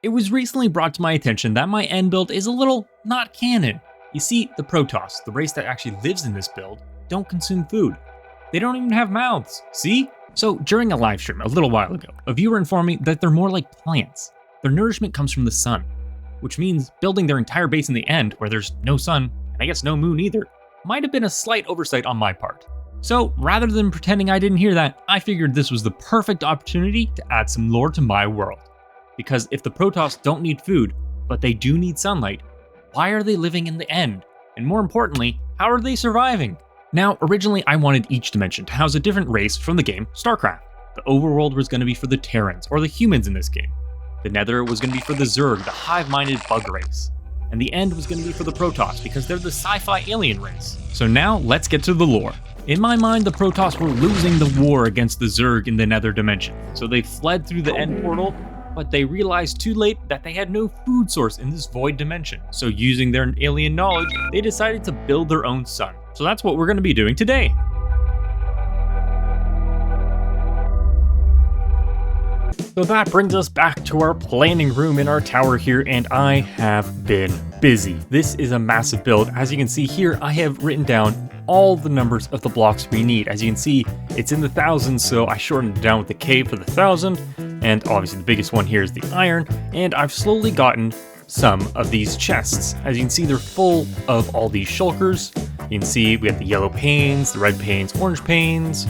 It was recently brought to my attention that my end build is a little not canon. You see, the Protoss, the race that actually lives in this build, don't consume food. They don't even have mouths, see? So during a live stream a little while ago, a viewer informed me that they're more like plants. Their nourishment comes from the sun, which means building their entire base in the end where there's no sun, and I guess no moon either, might have been a slight oversight on my part. So rather than pretending I didn't hear that, I figured this was the perfect opportunity to add some lore to my world. Because if the Protoss don't need food, but they do need sunlight, why are they living in the end? And more importantly, how are they surviving? Now, originally I wanted each dimension to house a different race from the game StarCraft. The overworld was going to be for the Terrans, or the humans in this game. The Nether was going to be for the Zerg, the hive-minded bug race. And the end was going to be for the Protoss, because they're the sci-fi alien race. So now, let's get to the lore. In my mind, the Protoss were losing the war against the Zerg in the Nether dimension, so they fled through the end portal, but they realized too late that they had no food source in this void dimension. So using their alien knowledge, they decided to build their own sun. So that's what we're going to be doing today. So that brings us back to our planning room in our tower here, and I have been busy. This is a massive build. As you can see here, I have written down all the numbers of the blocks we need. As you can see, it's in the thousands, so I shortened it down with the K for the 1,000, and obviously the biggest one here is the iron, and I've slowly gotten some of these chests. As you can see, they're full of all these shulkers. You can see we have the yellow panes, the red panes, orange panes.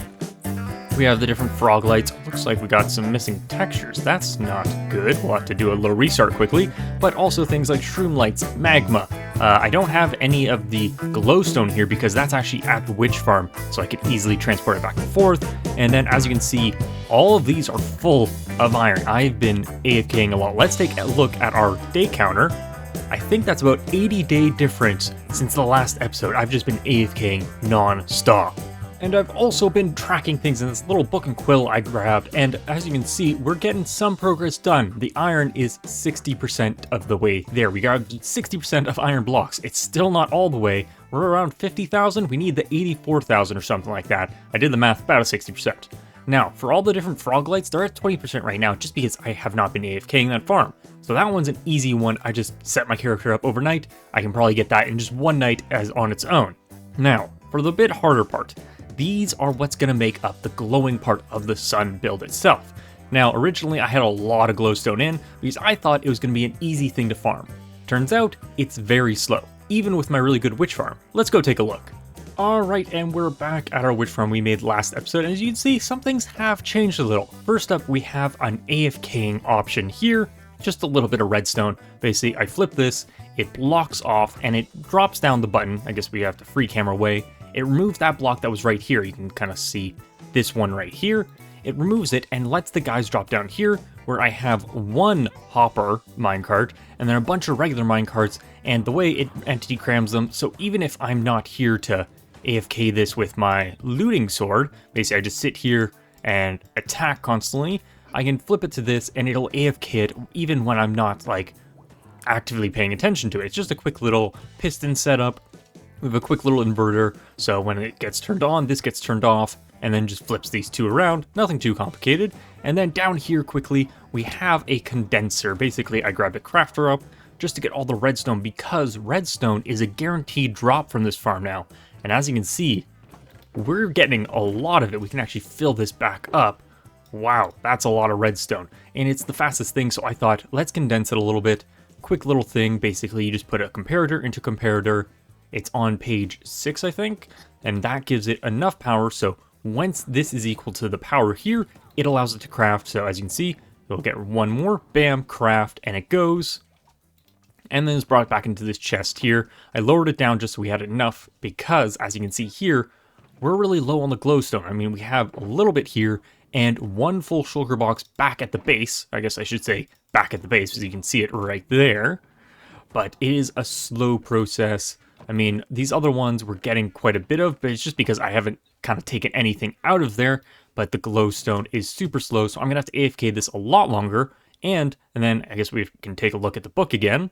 We have the different frog lights. Looks like we got some missing textures. That's not good. We'll have to do a little restart quickly. But also things like shroom lights, magma. I don't have any of the glowstone here because that's actually at the witch farm, so I could easily transport it back and forth. And then as you can see, all of these are full of iron. I've been AFKing a lot. Let's take a look at our day counter. I think that's about 80-day difference since the last episode. I've just been AFKing non-stop. And I've also been tracking things in this little book and quill I grabbed, and as you can see, we're getting some progress done. The iron is 60% of the way there. We got 60% of iron blocks. It's still not all the way. We're around 50,000. We need the 84,000 or something like that. I did the math, about a 60%. Now, for all the different frog lights, they're at 20% right now, just because I have not been AFKing that farm. So that one's an easy one. I just set my character up overnight. I can probably get that in just one night as on its own. Now, for the bit harder part, these are what's going to make up the glowing part of the sun build itself. Now, originally I had a lot of glowstone in because I thought it was going to be an easy thing to farm. Turns out, it's very slow, even with my really good witch farm. Let's go take a look. Alright, and we're back at our witch farm we made last episode, and as you can see, some things have changed a little. First up, we have an AFKing option here, just a little bit of redstone. Basically, I flip this, it blocks off, and it drops down the button. I guess we have to free camera away. It removes that block that was right here. You can kind of see this one right here. It removes it and lets the guys drop down here, where I have one hopper minecart and then a bunch of regular minecarts, and the way it entity crams them, so even if I'm not here to AFK this with my looting sword, basically I just sit here and attack constantly, I can flip it to this and it'll AFK it even when I'm not like actively paying attention to it. It's just a quick little piston setup. We have a quick little inverter, so when it gets turned on, this gets turned off, and then just flips these two around. Nothing too complicated. And then down here quickly, we have a condenser. Basically, I grabbed a crafter up just to get all the redstone because redstone is a guaranteed drop from this farm now. And as you can see, we're getting a lot of it. We can actually fill this back up. Wow, that's a lot of redstone. And it's the fastest thing, so I thought, let's condense it a little bit. Quick little thing, basically you just put a comparator into comparator. It's on page 6, I think, and that gives it enough power, so once this is equal to the power here, it allows it to craft. So as you can see, you'll get one more, bam, craft, and it goes. And then it's brought back into this chest here. I lowered it down just so we had enough, because as you can see here, we're really low on the glowstone. I mean, we have a little bit here, and one full shulker box back at the base. I guess I should say back at the base, because you can see it right there. But it is a slow process. I mean, these other ones we're getting quite a bit of, but it's just because I haven't kind of taken anything out of there, but the glowstone is super slow, so I'm going to have to AFK this a lot longer, and then I guess we can take a look at the book again.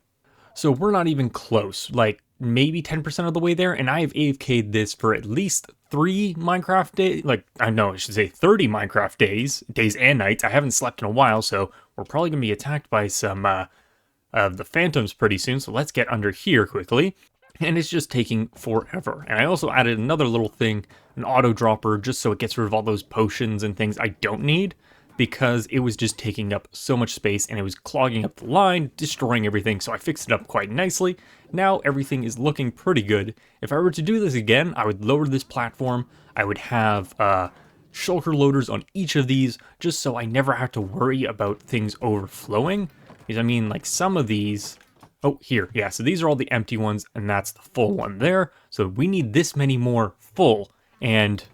So we're not even close, like maybe 10% of the way there, and I have AFK'd this for at least 3 Minecraft days, I should say 30 Minecraft days and nights. I haven't slept in a while, so we're probably going to be attacked by some of the phantoms pretty soon, so let's get under here quickly. And it's just taking forever. And I also added another little thing, an auto dropper, just so it gets rid of all those potions and things I don't need, because it was just taking up so much space and it was clogging up the line, destroying everything. So I fixed it up quite nicely. Now everything is looking pretty good. If I were to do this again, I would lower this platform. I would have shulker loaders on each of these, just so I never have to worry about things overflowing. Because I mean, like some of these, oh, here, yeah, so these are all the empty ones, and that's the full one there. So we need this many more full, and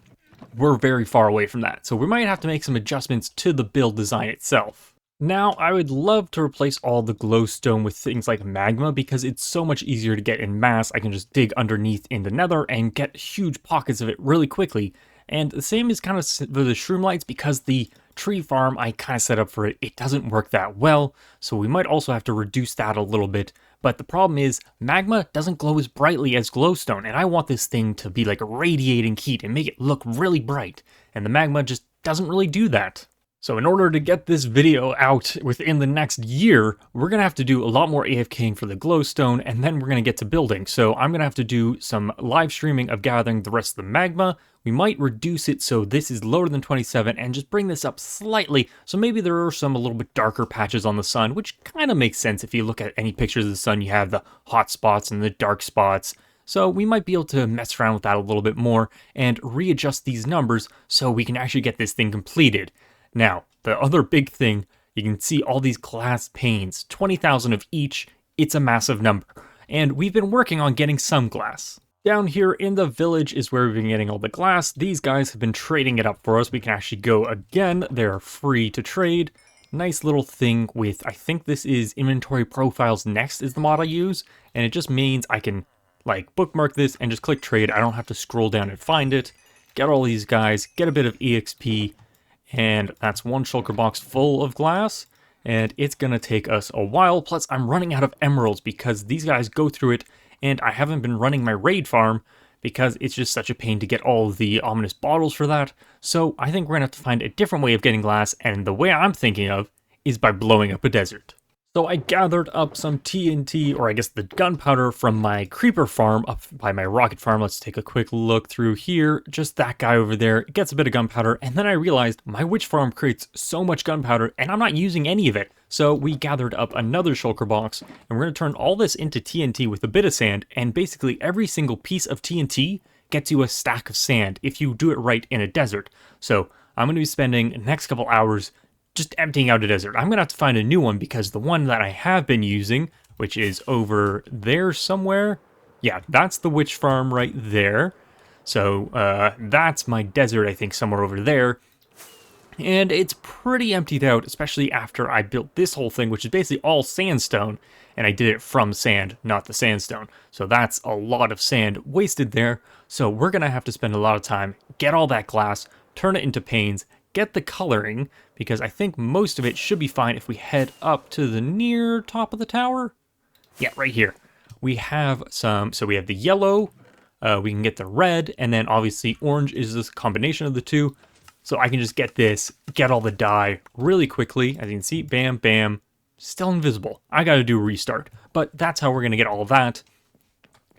we're very far away from that. So we might have to make some adjustments to the build design itself. Now, I would love to replace all the glowstone with things like magma, because it's so much easier to get in mass. I can just dig underneath in the nether and get huge pockets of it really quickly. And the same is kind of for the shroomlights, because the tree farm I kind of set up for it, it doesn't work that well, so we might also have to reduce that a little bit. But the problem is, magma doesn't glow as brightly as glowstone, and I want this thing to be like radiating heat and make it look really bright, and the magma just doesn't really do that. So in order to get this video out within the next year, we're going to have to do a lot more AFKing for the glowstone, and then we're going to get to building. So I'm going to have to do some live streaming of gathering the rest of the magma. We might reduce it so this is lower than 27 and just bring this up slightly. So maybe there are some a little bit darker patches on the sun, which kind of makes sense if you look at any pictures of the sun. You have the hot spots and the dark spots. So we might be able to mess around with that a little bit more and readjust these numbers so we can actually get this thing completed. Now, the other big thing, you can see all these glass panes, 20,000 of each. It's a massive number, and we've been working on getting some glass. Down here in the village is where we've been getting all the glass. These guys have been trading it up for us. We can actually go again. They're free to trade. Nice little thing with, I think this is inventory profiles next is the mod I use, and it just means I can like bookmark this and just click trade. I don't have to scroll down and find it. Get all these guys, get a bit of EXP. And that's one shulker box full of glass, and it's gonna take us a while. Plus, I'm running out of emeralds because these guys go through it, and I haven't been running my raid farm because it's just such a pain to get all of the ominous bottles for that. So I think we're gonna have to find a different way of getting glass, and the way I'm thinking of is by blowing up a desert. So I gathered up some TNT, or I guess the gunpowder, from my creeper farm up by my rocket farm. Let's take a quick look through here. Just that guy over there. It gets a bit of gunpowder, and then I realized my witch farm creates so much gunpowder, and I'm not using any of it. So we gathered up another shulker box, and we're going to turn all this into TNT with a bit of sand, and basically every single piece of TNT gets you a stack of sand if you do it right in a desert. So I'm going to be spending the next couple hours just emptying out a desert. I'm gonna have to find a new one because the one that I have been using, which is over there somewhere, yeah, that's the witch farm right there. So that's my desert, I think, somewhere over there. And it's pretty emptied out, especially after I built this whole thing, which is basically all sandstone, and I did it from sand, not the sandstone. So that's a lot of sand wasted there. So we're gonna have to spend a lot of time, get all that glass, turn it into panes, get the coloring, because I think most of it should be fine if we head up to the near top of the tower. Yeah, right here. We have some, so we have the yellow, we can get the red, and then obviously orange is this combination of the two. So I can just get this, get all the dye really quickly. As you can see, bam, bam, still invisible. I gotta do a restart, but that's how we're gonna get all of that.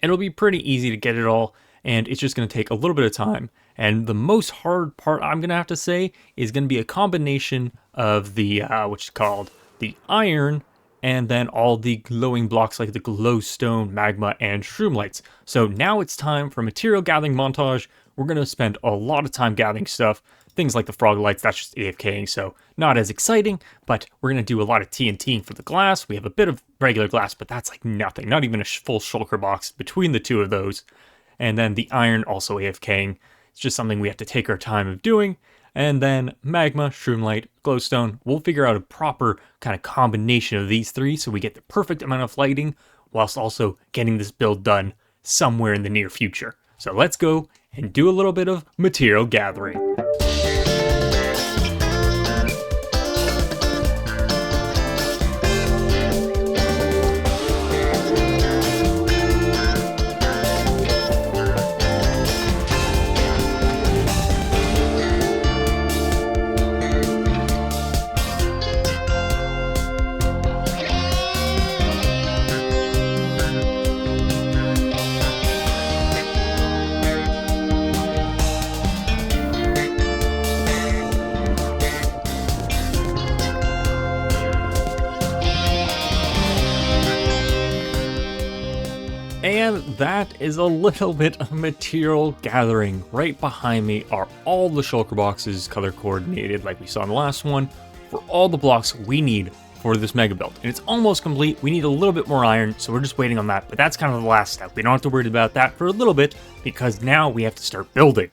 It'll be pretty easy to get it all, and it's just gonna take a little bit of time. And the most hard part, I'm gonna have to say, is gonna be a combination of the, what's called, the iron, and then all the glowing blocks like the glowstone, magma, and shroomlights. So now it's time for material gathering montage. We're gonna spend a lot of time gathering stuff. Things like the frog lights, that's just AFKing, so not as exciting, but we're gonna do a lot of TNT for the glass. We have a bit of regular glass, but that's like nothing, not even a full shulker box between the two of those. And then the iron also AFKing. It's just something we have to take our time of doing. And then magma, shroomlight, glowstone. We'll figure out a proper kind of combination of these three so we get the perfect amount of lighting whilst also getting this build done somewhere in the near future. So let's go and do a little bit of material gathering. And that is a little bit of material gathering. Right behind me are all the shulker boxes color coordinated like we saw in the last one for all the blocks we need for this mega build. And it's almost complete. We need a little bit more iron, so we're just waiting on that. But that's kind of the last step. We don't have to worry about that for a little bit because now we have to start building.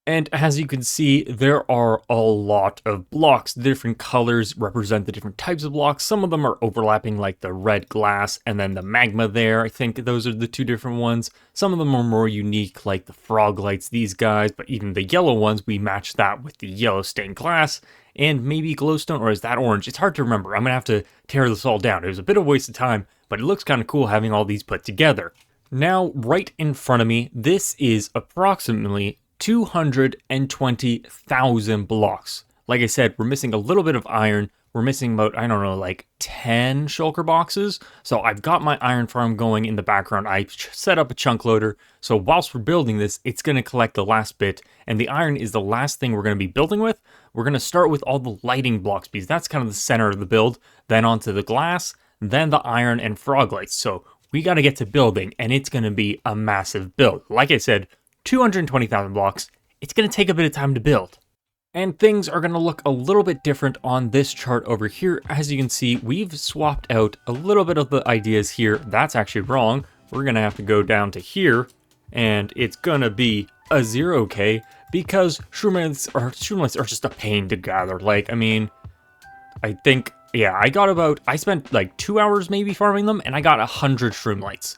And as you can see, there are a lot of blocks. The different colors represent the different types of blocks. Some of them are overlapping, like the red glass and then the magma there. I think those are the two different ones. Some of them are more unique, like the frog lights, these guys, but even the yellow ones, we match that with the yellow stained glass and maybe glowstone, or is that orange? It's hard to remember. I'm gonna have to tear this all down. It was a bit of a waste of time, but it looks kind of cool having all these put together. Now, right in front of me, this is approximately 220,000 blocks. Like I said, we're missing a little bit of iron. We're missing about, I don't know, like 10 shulker boxes. So I've got my iron farm going in the background. I set up a chunk loader. So whilst we're building this, it's going to collect the last bit. And the iron is the last thing we're going to be building with. We're going to start with all the lighting blocks because that's kind of the center of the build. Then onto the glass, then the iron and frog lights. So we got to get to building, and it's going to be a massive build. Like I said, 220,000 blocks. It's going to take a bit of time to build. And things are going to look a little bit different on this chart over here. As you can see, we've swapped out a little bit of the ideas here. That's actually wrong. We're going to have to go down to here, and it's going to be a 0k because shroomlights are just a pain to gather. Like, I mean, I think, yeah, I spent like 2 hours maybe farming them, and I got 100 shroomlights.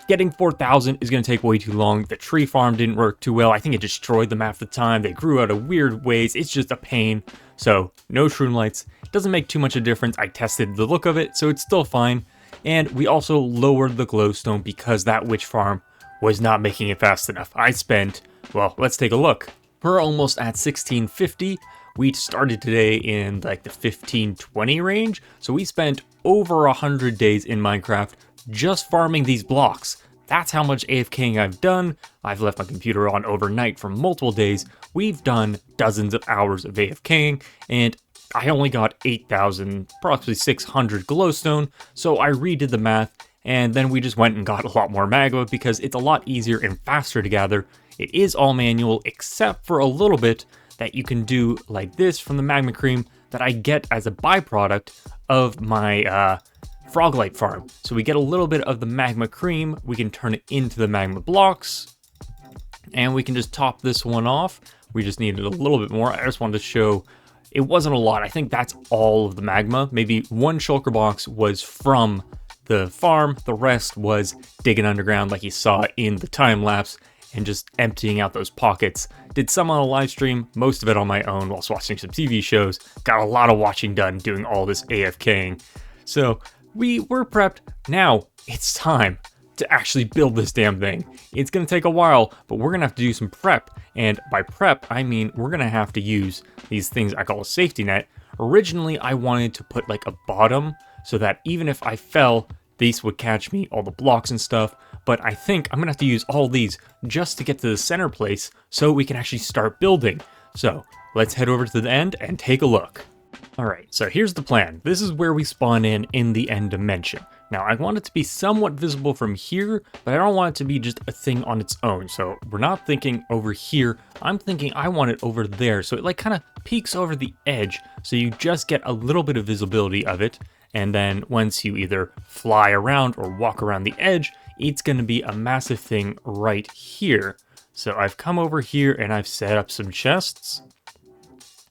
Getting 4,000 is going to take way too long. The tree farm didn't work too well. I think it destroyed them half the time. They grew out of weird ways. It's just a pain. So no shroomlights. It doesn't make too much of a difference. I tested the look of it, so it's still fine. And we also lowered the glowstone because that witch farm was not making it fast enough. I spent, well, let's take a look. We're almost at 1650. We started today in like the 1520 range. So we spent over 100 days in Minecraft just farming these blocks. That's how much AFKing I've done. I've left my computer on overnight for multiple days. We've done dozens of hours of AFKing, and I only got 8,000, approximately 600 glowstone, so I redid the math, and then we just went and got a lot more magma because it's a lot easier and faster to gather. It is all manual, except for a little bit that you can do like this from the magma cream that I get as a byproduct of my Froglight farm. So we get a little bit of the magma cream, we can turn it into the magma blocks, and we can just top this one off. We just needed a little bit more. I just wanted to show it wasn't a lot. I think that's all of the magma. Maybe one shulker box was from the farm, the rest was digging underground like you saw in the time lapse and just emptying out those pockets. Did some on a live stream, most of it on my own whilst watching some TV shows. Got a lot of watching done doing all this AFKing. So we were prepped. Now it's time to actually build this damn thing. It's gonna take a while, but we're gonna have to do some prep. And by prep, I mean we're gonna have to use these things I call a safety net. Originally, I wanted to put like a bottom so that even if I fell, these would catch me, all the blocks and stuff. But I think I'm gonna have to use all these just to get to the center place so we can actually start building. So let's head over to the end and take a look. Alright, so here's the plan. This is where we spawn in the end dimension. Now, I want it to be somewhat visible from here, but I don't want it to be just a thing on its own. So we're not thinking over here. I'm thinking I want it over there. So it like kind of peeks over the edge. So you just get a little bit of visibility of it. And then once you either fly around or walk around the edge, it's going to be a massive thing right here. So I've come over here and I've set up some chests.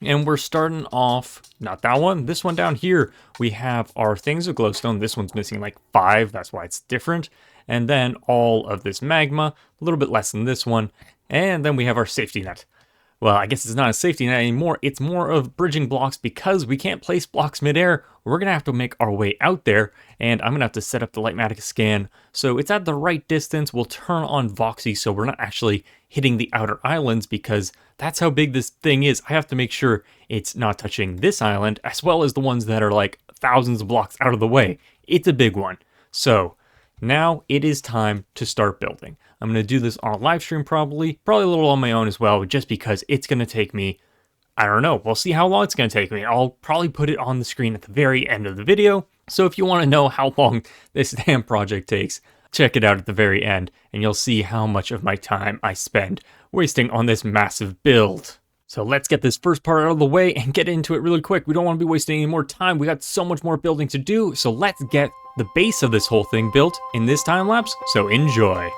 And we're starting off, not that one, this one down here. We have our things of glowstone. This one's missing like 5, that's why it's different. And then all of this magma, a little bit less than this one. And then we have our safety net. Well, I guess it's not a safety net anymore. It's more of bridging blocks because we can't place blocks midair. We're going to have to make our way out there, and I'm going to have to set up the Lightmatica scan so it's at the right distance. We'll turn on Voxy so we're not actually hitting the outer islands because that's how big this thing is. I have to make sure it's not touching this island as well as the ones that are like thousands of blocks out of the way. It's a big one. So now it is time to start building. I'm going to do this on a live stream probably a little on my own as well, just because it's going to take me, I don't know, we'll see how long it's going to take me. I'll probably put it on the screen at the very end of the video. So if you want to know how long this damn project takes, Check it out at the very end, and you'll see how much of my time I spend wasting on this massive build. So let's get this first part out of the way and get into it really quick. We don't want to be wasting any more time. We got so much more building to do, so let's get the base of this whole thing built in this time lapse, so enjoy.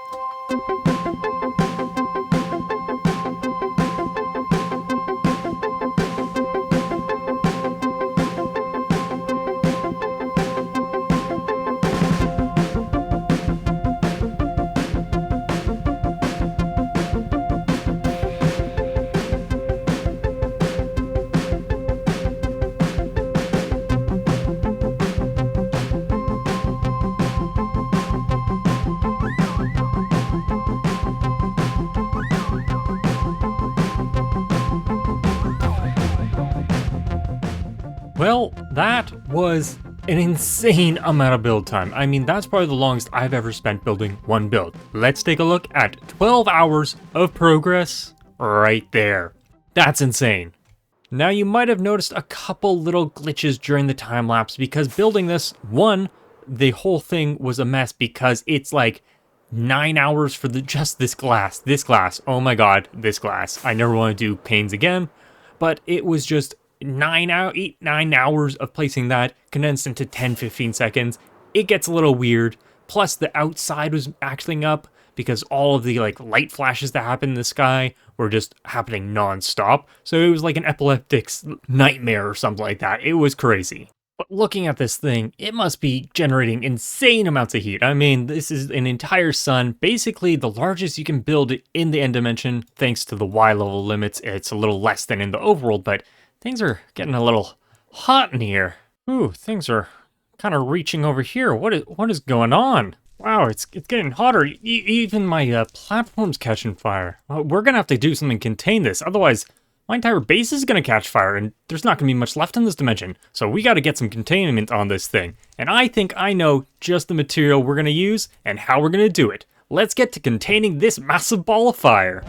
Well, that was an insane amount of build time. I mean, that's probably the longest I've ever spent building one build. Let's take a look at 12 hours of progress right there. That's insane. Now, you might have noticed a couple little glitches during the time lapse because building this, one, the whole thing was a mess because it's like 9 hours for just this glass. This glass. Oh my god, this glass. I never want to do panes again, but it was just 9 hours of placing that condensed into 10-15 seconds. It gets a little weird. Plus the outside was acting up because all of the light flashes that happen in the sky were just happening non-stop. So it was like an epileptic nightmare or something like that. It was crazy. But looking at this thing, it must be generating insane amounts of heat. I mean, this is an entire sun, basically the largest you can build in the end dimension thanks to the Y level limits. It's a little less than in the overworld, but things are getting a little hot in here. Ooh, things are kind of reaching over here. What is going on? Wow, it's getting hotter. Even my platform's catching fire. We're gonna have to do something to contain this. Otherwise, my entire base is gonna catch fire, and there's not gonna be much left in this dimension. So we gotta get some containment on this thing. And I think I know just the material we're gonna use and how we're gonna do it. Let's get to containing this massive ball of fire.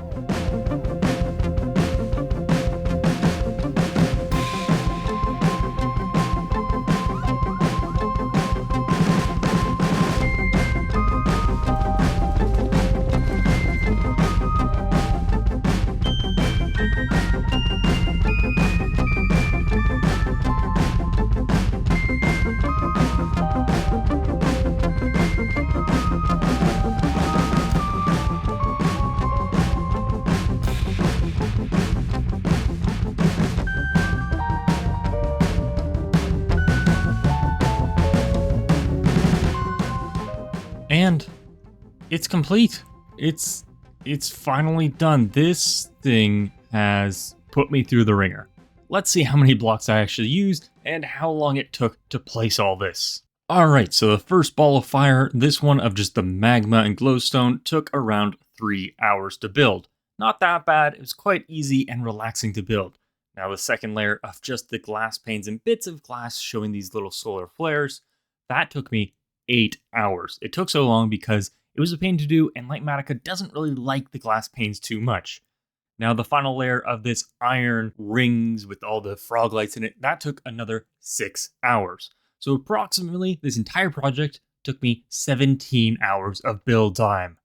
And it's complete. It's finally done. This thing has put me through the ringer. Let's see how many blocks I actually used and how long it took to place all this. Alright, so the first ball of fire, this one of just the magma and glowstone, took around 3 hours to build. Not that bad, it was quite easy and relaxing to build. Now the second layer of just the glass panes and bits of glass showing these little solar flares, that took me 8 hours. It took so long because it was a pain to do and Litematica doesn't really like the glass panes too much. Now the final layer of this iron rings with all the frog lights in it, that took another 6 hours. So approximately this entire project took me 17 hours of build time.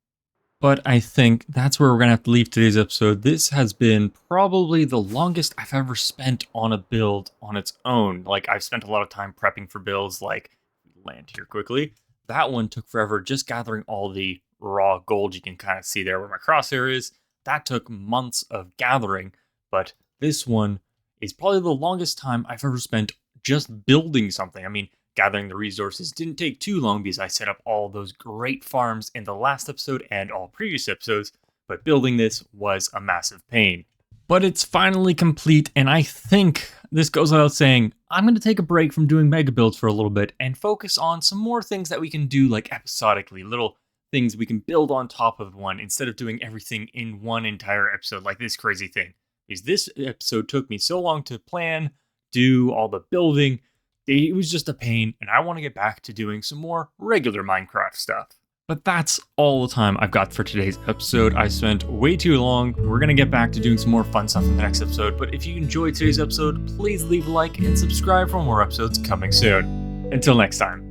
But I think that's where we're going to have to leave today's episode. This has been probably the longest I've ever spent on a build on its own. I've spent a lot of time prepping for builds land here quickly. That one took forever, just gathering all the raw gold. You can kind of see there where my crosshair is. That took months of gathering, but this one is probably the longest time I've ever spent just building something. I mean, gathering the resources didn't take too long because I set up all those great farms in the last episode and all previous episodes, but building this was a massive pain. But it's finally complete, and I think this goes without saying, I'm going to take a break from doing mega builds for a little bit and focus on some more things that we can do episodically, little things we can build on top of one instead of doing everything in one entire episode like this crazy thing. Because this episode took me so long to plan, do all the building, it was just a pain, and I want to get back to doing some more regular Minecraft stuff. But that's all the time I've got for today's episode. I spent way too long. We're going to get back to doing some more fun stuff in the next episode. But if you enjoyed today's episode, please leave a like and subscribe for more episodes coming soon. Until next time.